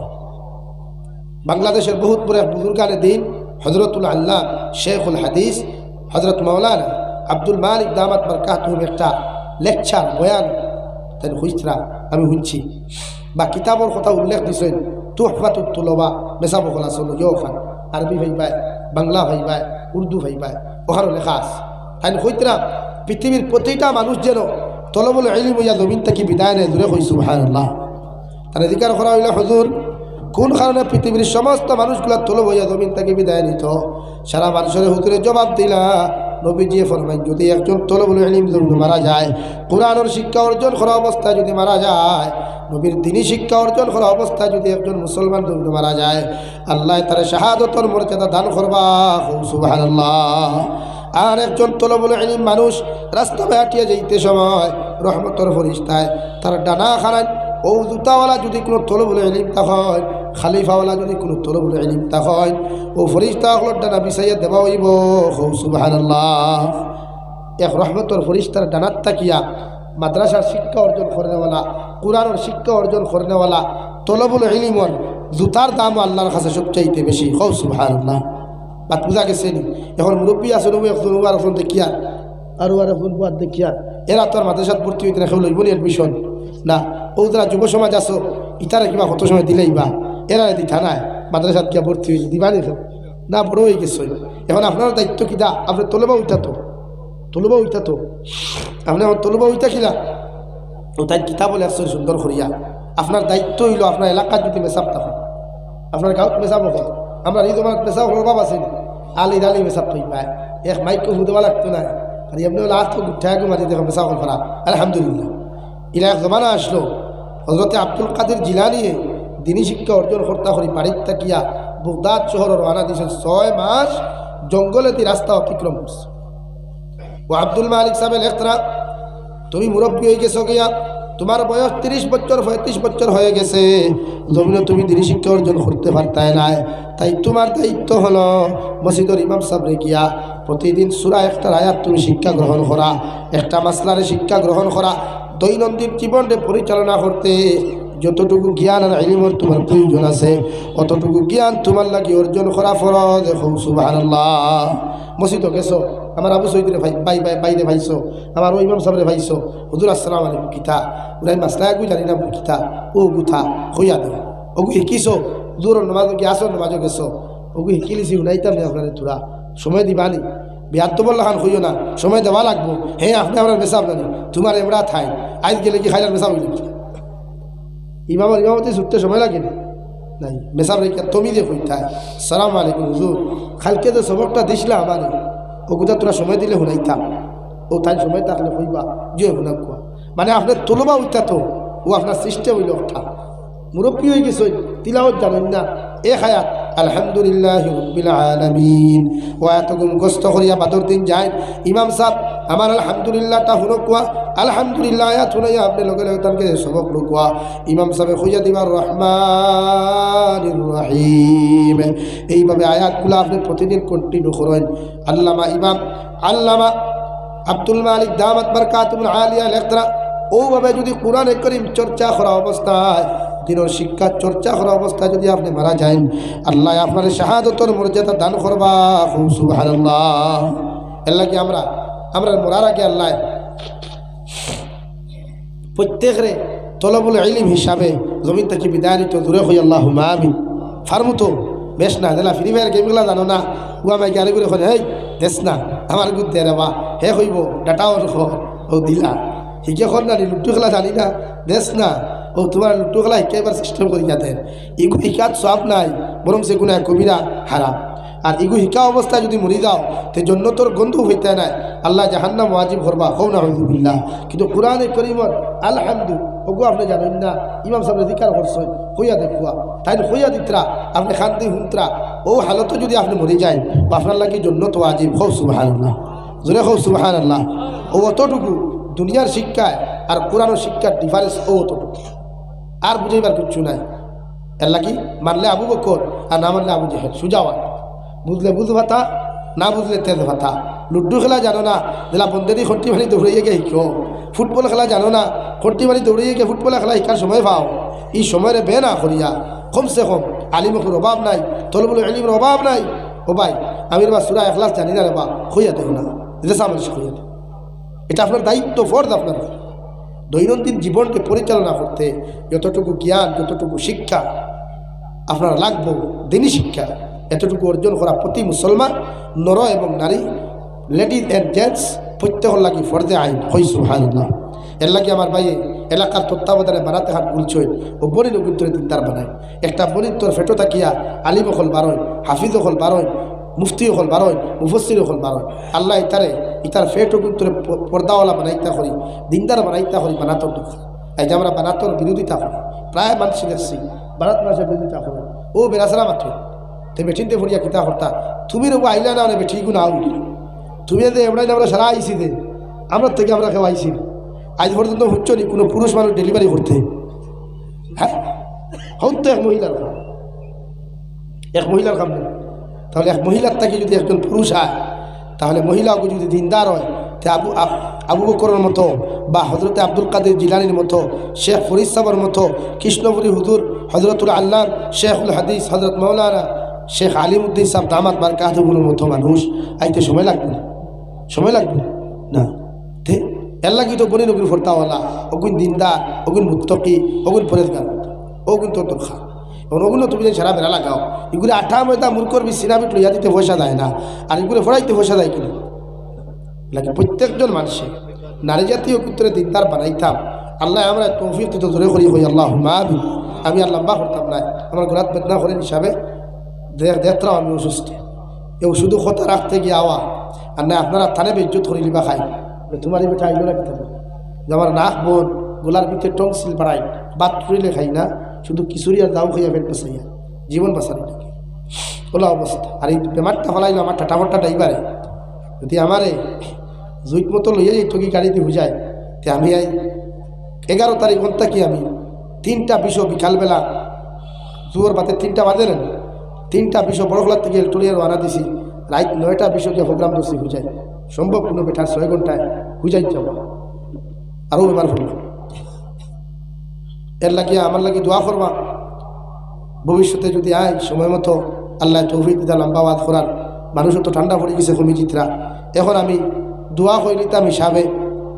বাংলাদেশের বহুত বড় বুজুর্গানে দিন হযরতুল আল্লাহ শেখুল হাদিস হযরত মাওলানা আব্দুল মালিক দামাত বারকাতুহুম একটা লেকচার বয়ান তাই হইছরা আমি শুনছি বা কিতাবর কথা উল্লেখ দিছেন তুহফাতুত তুলবা মেসাব খলাসল ইয়োখান আরবি ভাইবাই বাংলা ভাইবাই উর্দু ভাইবাই ওখানে লেখা আছে তাই হইতরা পৃথিবীর প্রতিটা মানুষ যেন তলবুল ইলম ইয়া জমিন থেকে বিদায় নেয় দূরে কই সুবহানাল্লাহ তার অধিকার করা হইল হুজুর কোন কারণে পৃথিবীর সমস্ত মানুষগুলা তলব ইয়া জমিন থেকে বিদায় নিত সারা মানুষের হুজুরে জবাব দিলা নবীজি ফরমায় যদি একজন তলবুল ইলম যদি মারা যায় কোরআনের শিক্ষা অর্জন করা অবস্থায় যদি মারা যায় নবীর দ্বীনি শিক্ষা অর্জন করা অবস্থায় যদি একজন মুসলমান যদি মারা যায় আল্লাহ তার শাহাদতর মর্যাদা দান করবা সুবহানাল্লাহ আর একজন তলবুল ইলম মানুষ রাস্তা হাঁটিয়ে যাইতে সময় রহমতের ফেরেশতায় তার ডানা খানায় ও জুতাওয়ালা যদি কোনো তলবুল ইলম তা হয় খালিফাওয়ালা যদি কোনো তলবুল ইলম তা হয় ও ফেরেশতা হলো ডানা বিছাইয়া দেওয়া হইব সুবহানাল্লাহ এক রহমতের ফেরেশতার ডানাত তাকিয়া মাদ্রাসার শিক্ষা অর্জন করেনেওয়ালা কোরআনের শিক্ষা অর্জন করেনেওয়ালা তলবুল ইলমর জুতার দাম আল্লাহর কাছে সবচাইতে বেশি সুবহানাল্লাহ বাত বুঝা গেছে নি এখন মুরব্বী আছে একজন আর এখন দেখিয়া আর এখন বুয়ার দেখিয়া এরা তো আর মাদ্রাসাত ভর্তি হইতে রাখা লইব এডমিশন না ও যারা যুব সমাজ আছো ইতারা কিবা কত সময় দিলেই বা এরা দিথা নাই মাদ্রাসাত কিয়া ভর্তি হয়েছে দিবা নি না বড় হয়ে গেছে এখন আপনার দায়িত্ব কিনা আপনার তলবা উঠা তো আপনি আমার তলবা উঠা খিলা ও তাই কিতাব বলে আসছে সুন্দর করিয়া আপনার দায়িত্ব হইল আপনার এলাকার যদি মেসাব থাকুন আপনার গাঁত মেসাব হয় আমরা এই তোমার পেশা বাব আছে আলি ডালি মেসাব পাই পায় এক মাইক হুদেওয়া লাগতো না আর এমনি হলে আজ তো গুঠাকে মাঝে দেখো মেসা কল ফরা আলহামদুলিল্লাহ ইরা এক জমানা আসলো হজরতে আব্দুল কাদের জিলানি দিনী শিক্ষা অর্জন করতে করি বাড়ির থাকিয়া বাগদাদ শহর রওনা দিয়েছেন 6 মাস জঙ্গলেতে রাস্তা অতিক্রম করছে। ও আব্দুল মালিক সাহেব লেখতরা তুমি মুরব্বী হয়ে গেছো গিয়া, তোমার বয়স 30 বছর 35 বছর হয়ে গেছে, জমিনে তুমি দিনী শিক্ষা অর্জন করতে পারতাই না, তাই তোমার দায়িত্ব হলো মসজিদের ইমাম সাহেবরে গিয়া প্রতিদিন সূরা একটা আয়াত তুমি শিক্ষা গ্রহণ করা, একটা মাসলারে শিক্ষা গ্রহণ করা, দৈনন্দিন জীবনে পরিচালনা করতে যতটুকু জ্ঞান আর ইলমের তোমার প্রয়োজন আছে অতটুকু জ্ঞান তোমার লাগি অর্জন করা ফরজ। সুবহানাল্লাহ। মসজিদে গেছো, আমার আবু সৈদরে ভাই বাইরে ভাইছো, আমার ও ইমাম সাহেবরে ভাইছো, হুজুর আসসালামু আলাইকুম কিতা উড়াই মাসলা কই জানি না কিতা ও গুথা হইয়া দাও ওগু শিকিছো, দূর নামাজ কি আসো নামাজও গেছো, ওগু শিকিলিছি উনাইতাম না আপনার তোরা সময় দিবানি বিয়াত তো বললাম হইও না, সময় দেওয়া লাগবো। হ্যাঁ আপনি আপনার মেসাব জানি তোমার এমরা থাই আইজ গেলে কি খাইলার মেসাব হইল ইমামতি ছুটতে সময় লাগে না নাই মেসাব রেখা তুমি যে কইতাই সালাম আলাইকুম হুজুর খালকে যে সবকটা দিছিলা আমার ওগুলা তোরা সময় দিলে শুনাইতাম, ও তাই সময় থাকলে কইবা যে শুনা কোয়া মানে আপনার তোলবা উঠতা তো ও আপনার সিস্টেম হইল ওঠা মুরব্বী হয়ে গেছে তিলাওয়াত জানেন না এ হায়াত আলহামদুলিল্লাহি রাব্বিল আলামিন ও এতগুণ কষ্ট করিয়া বাদর দিন যায় ইমাম সাহেব আমার আলহামদুলিল্লাহটা হুনো কোয়া আলহামদুলিল্লাহ আয়াত শুনাইয়া আপনি লগে লগে তাকে সবক লুকুয়া ইমাম সাহেব খুঁজা দিবার রহমানির রহিম এইভাবে আয়াতগুলো আপনি প্রতিদিন কন্টিনিউ করেন। আল্লামা আব্দুল মালিক দামাত বারকাতুল আলিয়া লেখরা ওভাবে যদি কোরআনে কারীম চর্চা করা অবস্থায় দিনের শিক্ষা চর্চা করা অবস্থায় যদি আপনি মারা যান আল্লাহ আপনার শাহাদতর মর্যাদা দান করবা। সুবহানাল্লাহ। আল্লাহ কি আমরা মরার আগে আল্লাহ প্রত্যেকরে তলবুল ইলম হিসাবে জমিন থেকে বিদায় নিত দূরে হই আল্লাহুম্মা আমিন। ফার্মু তো বেশ না দিলা ফ্রি ফায়ার গেমগুলা জানো না উয়া মাই গাড়ি করে হেই দেশ না আমার গুদ দে রে বা হে হইব ডাটাও ও দিলা শিখে খন না লুটু খেলা জানি না দেশ না ও তোমার লুটু খেলা শিখাইবার সিস্টেম করি যাতে ইগু শিকাত সব নাই বরং সে গুণা কবিরা হারাম। আর ইগু শিকা অবস্থায় যদি মরি যাও তে জন্নতর গন্ধ হইতে নাই আল্লাহ জাহান্নাম ওয়াজিব করবা হও না হইবিল্লাহ। কিন্তু কোরআনে কারীমর আলহামদু ওগু আপনি জানেন না ইমাম সাহেব জিকার করছেন হইয়া দেখুয়া তাই হইয়া দিতরা আপনি খান্তি হুন্তরা ও হালত যদি আপনি মরে যায় আপনার লাগে জন্নত ওয়াজিব হও সুবহানাল্লাহ জোরে হও সুবহানাল্লাহ। ও অতটুকু দুনিয়ার শিক্ষায় আর কোরআনের শিক্ষার ডিফারেন্স ও অতটুকু আর বুঝাইবার কিচ্ছু নাই। এর কি মানলে আবু বকর আর না মানলে আবু জেহেল সুজাওয়া বুঝলে বুঝ ভাতা না বুঝলে তেজ ভাতা। লুড্ডু খেলা জানো না জেলা বন্দেরি খট্টি ভানি দৌড়িয়ে গিয়ে শিখো, ফুটবল খেলা জানো না খট্টি ভানি দৌড়িয়ে গিয়ে ফুটবল খেলা শিকার সময় পাও এই সময়ের বে না করিয়া কমসে কম আলিমকের অভাব নাই তলবুল ইলমের অভাব নাই। ও ভাই আমি রে বা সূরা ইখলাস জানি না রে বা হইয়া দেব না এটা সামনে হইয়া দেব, এটা আপনার দায়িত্ব ফরজ। আপনার দৈনন্দিন জীবনকে পরিচালনা করতে যতটুকু জ্ঞান যতটুকু শিক্ষা আপনার লাগবে দিনী শিক্ষা এতটুকু অর্জন করা প্রতি মুসলমান নর এবং নারী লেডিজ অ্যান্ড জেন্টস প্রত্যেকের লাগি ফরজে আইন হই। সুবহানাল্লাহ। এর লাগে আমার ভাইয়ে এলাকার তত্ত্বাবধানে বানাতে হাত বলছই ও বনির অগুন্তরে দিনদার বানায় একটা বনির তোর ফেটো থাকিয়া আলিম হল বারোয় হাফিজ হল বারোয় মুফতি হল বারোয় মুফসির হল বারোয় আল্লাহ ইতার ফেটো অগুন্তরে পর্দাওয়ালা বানাইতা করি দিনদার বানাইতা করি বানাতর দুঃখ এই যে আমরা বানাতর বিরোধিতা করি প্রায় মানুষ দেখছি বারাত মানুষের বিরোধিতা করে ও বেরাসরা মাত্র তে বেঠিনতে ভরিয়া কিতা করতা তুমি রোগ আইলা না বেঠিকু না তুমি যে এমরাই আমরা সারা আইসি দে আমরা থেকে আমরা কেউ আইসি আজ পর্যন্ত হচ্ছে নি কোনো পুরুষ মানুষ ডেলিভারি করতে। হ্যাঁ হন তো এক মহিলার কাম নেই, তাহলে এক মহিলার থেকে যদি একজন পুরুষ হয় তাহলে মহিলাকে যদি দিনদার হয় তে আবু বকরের মতো বা হজরতে আব্দুল কাদের জিলানির মতো শেখ ফরিদ সাহেবের মতো কৃষ্ণপুরী হুজুর হজরতুল আল্লাহ শেখুল হাদিস হজরত মৌলানা শেখ আলিমউদ্দিন সাহেব দামাত বারকাতুহুর মতো মানুষ আইতে সময় লাগবে না তে এর লাগি তো বনি নগরী ফোরতাওয়ালা অগুন দিনদার অগুন মুত্তকি অগুন পরেজগার অগুন তোর দরকার এবং ওগুলো তুমি যদি সারা বেড়া লাগাও এগুলো আঠা ময়দা মূর্খর বি সিনামিট লইয়া দিতে পয়সা দেয় না আর এগুলো ফোড়াইতে পয়সা দেয় কিনা লাগে প্রত্যেকজন মানুষে নারী জাতীয় পুত্রে দিনদার বানাইতাম আল্লাহ আমরা তৌফিক তো জোরে করি হই আল্লাহুম্মা আমিন। আমি আর লম্বা করতাম না আমার গোলাত বেদনা করেন হিসাবে দেখতাম আমি অসুস্থ এ শুধু কথা রাখতে গিয়ে আওয়া আর না আপনারা থানে বেজ্জত করি লিবা খাই তোমার এই বেটা আইলো না কিতাব যে আমার নাক বোন গোলার ভিতরে টংসিল বাড়াই বাত টুরিলে খাই না, শুধু কিশোরী আর দাও খাইয়া পেট বাঁচাইয়া জীবন বাঁচানি নাকি ওলা অবস্থা। আর এই বেমারটা ফেলাইলো আমার ঠাটামারটা ড্রাইভারে যদি আমারে জুইট মতো লইয়া যাই ঠকি গাড়িতে হুজায়, তে আমি 11 তারিখ ঘন্টা কি আমি 3টা বিষয় বিকালবেলা জোর বাতে 3টা বাজে না 3টা বিষয় বড়খলার থেকে টুরিয়ার আনা দিছি, রাত 9টা বিষয়কে প্রোগ্রাম করছি হুজায় সম্ভব কোনো বেটার 6 ঘন্টায় হুজাই যাব আরও বেমার ফুল। এর লাগিয়া আমার লাগি দোয়া করবা ভবিষ্যতে যদি আয় সময় মতো আল্লাহ তৌফিক দিতা লম্বা বাদ করার। মানুষও তো ঠান্ডা পড়ে গেছে কমিজিতরা, এখন আমি দোয়া করিতাম হিসাবে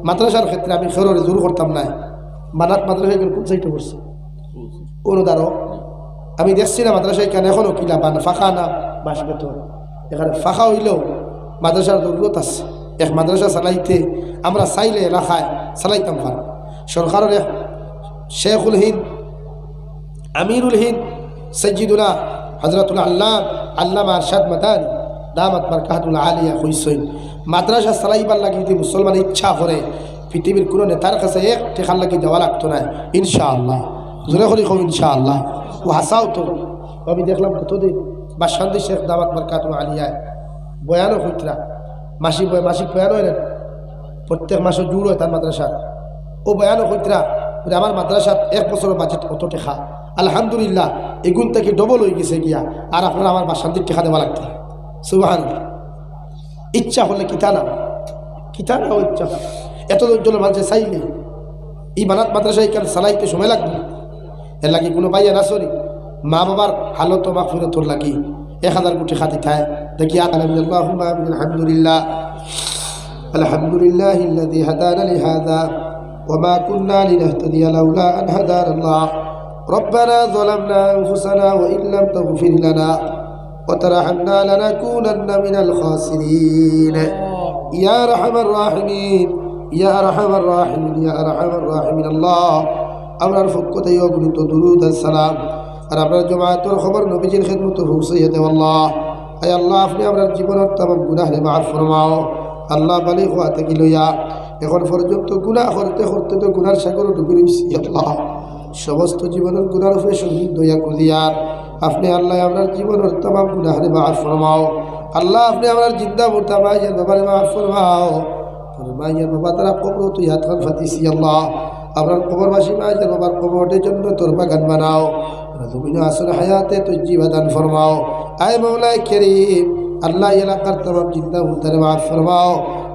মাদ্রাসার ক্ষেত্রে আমি খেরোরে দূর করতাম না। মানাত মাদ্রাসায় কোন সাইটে পড়ছে অনুদারও আমি দেখছি না মাদ্রাসায় কেন এখনও কিলা বান ফাঁকা না বাস বেতন এখানে ফাঁকা হইলেও মাদ্রাসার জরুরত আছে। এক মাদ্রাসা চালাইতে আমরা চাইলে এলাকায় চালাইতাম পার। সরকারের শেখুল হিন্দ আমিরুল হিন্দ সৈয়দুনা হজরতুল আল্লামা আরশাদ মাদানী দামাত বারকাতুল আলিয়া কইসইন মাদ্রাসা চালাইবার লাগি যদি মুসলমান ইচ্ছা করে পৃথিবীর কোনো নেতার কাছে এক টেকার লাগি দেওয়া লাগতো না ইনশাআল্লাহ। জোরে করি কম ইনশাআল্লাহ। ও হাসাও তো আমি দেখলাম কতদিন বাসান্দি শেখ দামাত বারকাতুল আলিয়ায় বয়ানও হইতরা মাসিক বয়ানও এলেন প্রত্যেক মাসে জুড় হয় তার মাদ্রাসা ও বয়ানও হইতরা আমার মাদ্রাসাত 1 বছরের বাজেট কত টেকা আলহামদুলিল্লাহ এগুন থেকে ডবল হয়ে গেছে গিয়া আর আপনারা আমার বাসান্দির টেকা দেওয়া লাগতো সুবহানাল্লাহ। ইচ্ছা হলে কিতা না ইচ্ছা এত জনের মাঝে চাইলে এই বানাত মাদ্রাসা এখানে চালাইতে সময় লাগবে। এর লাগি কোনো ভাইয়া না সরি মা বাবার হালত মাগফিরাতর লাগি 1000 কোটি খাতি থায় দেখি আলহামদুলিল্লাহ আলহামদুলিল্লাহিল্লাযী হাদানা লিহাযা وما كنا لنهتدي لولا أن هدانا الله ربنا ظلمنا أنفسنا وإن لم تغفر لنا وترحمنا لنكونن من الخاسرين يا أرحم الراحمين يا أرحم الراحمين يا أرحم الراحمين الله أمر فكت يوم درود السلام أمر جماعة الخبر نبيجي الخدمة فوسية والله أي الله أفني أمر الجبن التمام قناه لمعرف فرماؤ الله بليغ واتقلوا يا এখন পর্যন্ত গুনাহ করতে করতে তো গুনার সাগরে ডুবে রয়েছি। আল্লাহ সমস্ত জীবনের গুনার উপরে শহীদ দয়া করিয়া আপনি আল্লাহ আপনার জীবনের तमाम গুনাহরে মাফ ফরমাও। আল্লাহ আপনি আমার জিন্দা মুর্দা মায়ের বাবারে মাফ ফরমাও। মায়ের বাবা তারা কবর তুই হাত খান ফাতিছি আল্লাহ আপনার কবরবাসী মায়ের বাবার কবরের জন্য তোর বাগান বানাও। তুমি আসল হায়াতে তুই জীবদান ফরমাও। আয় মওলাই করিম আল্লাহ এলাকার तमाम জিন্দা মুর্দারে মাফ ফরমাও।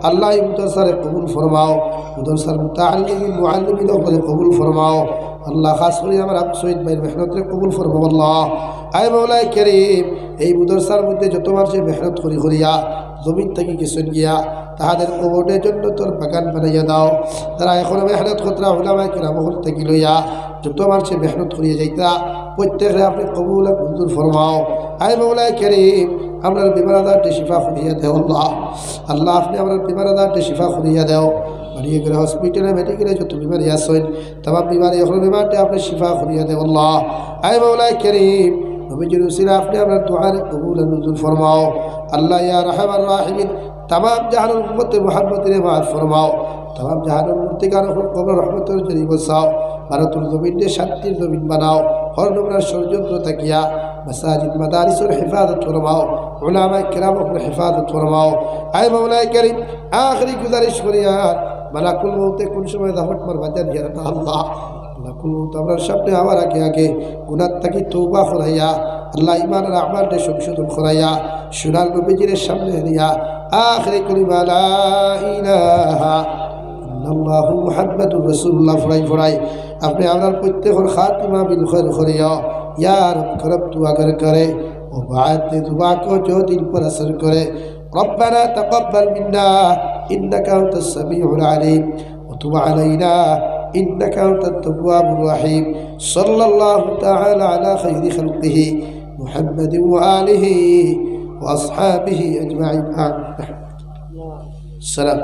আল্লাহ মুদরসারে কবুল ফরমাও। মুদরসার মুতাআল্লিমিন মুআল্লিমিন করে কবুল ফরমাও। আল্লাহ খাস করে আমার আবু সঈদ ভাইয়ের মেহনতরে কবুল ফরমাও। আল্লাহ আয় মওলাই করিম এই মুদরসার মধ্যে যত মানুষের মেহনত করিয়া জমিন থেকে গেছেন গিয়া তাহাদের কবরের জন্য তোর বাগান বানাইয়া দাও। তারা এখনো মেহনত করতরা উলামায়ে কিরাম থেকে লইয়া যত মানুষের মেহনত করিয়া যাইতা প্রত্যেকে আপনি কবুল আর মঞ্জুর ফরমাও। আয় মওলাই করিম আমরা বিমার আদারটি শিফা করিয়া দেও। আল্লাহ আল্লাহ আপনি আমরা বিমার আদারটি শিফা করিয়া দেও। বাড়িয়ে গেলে হসপিটালে মেডিকেলে যত বিমারি আসেন তামাম বিমারি এখন বিমারটি আপনি শিফা করিয়া দেও। আল্লাহ আয় মওলাই করিম নবীজির উসিলা আপনি আমরা দুআর কবুল আর মঞ্জুর ফরমাও। আল্লাহ ইয়া রাহমার রাহিমিন तमाम जहान उम्मत मोहम्मद ने माफ फरमाओ। तमाम जहान मुर्तिकान कब्र रहमतेर जरी बसाओ। भारतेर जमीन ने शांतिर जमीन बनाओ। हर नमूनार षड्यंत्र तकिया मसाजिद मदारिसर हिफाजत फरमाओ। उलामाए किराम पर हिफाजत फरमाओ। आय मौलाए करीम आखिरी गुजारिश करिया मलाकुल मौते कुन समय दावत पर वजन या अल्लाह मलाकुल मौत আমরার সামনে আমার আগে গুনাহ থেকে তওবা করাইয়া আল্লাহ ঈমানের আমালকে সংশোধন করাইয়া সোনার নবীজির সামনে নিয়া আখিরি কালিমা লা ইলাহা ইল্লাল্লাহু মুহাম্মাদুর রাসূলুল্লাহ ফরাই আপনি আমার প্রত্যেকের খাতিমা বিল খৈর করিয়া ইয়া রব করব দুআ করে ও বাদ দুআ को जो दिल पर असर करे ربنا تقبل منا انك انت السميع العليم وتب علينا انك انت التواب الرحيم صلى الله تعالى على خير خلقه محمد وآله وأصحابه أجمعين. السلام.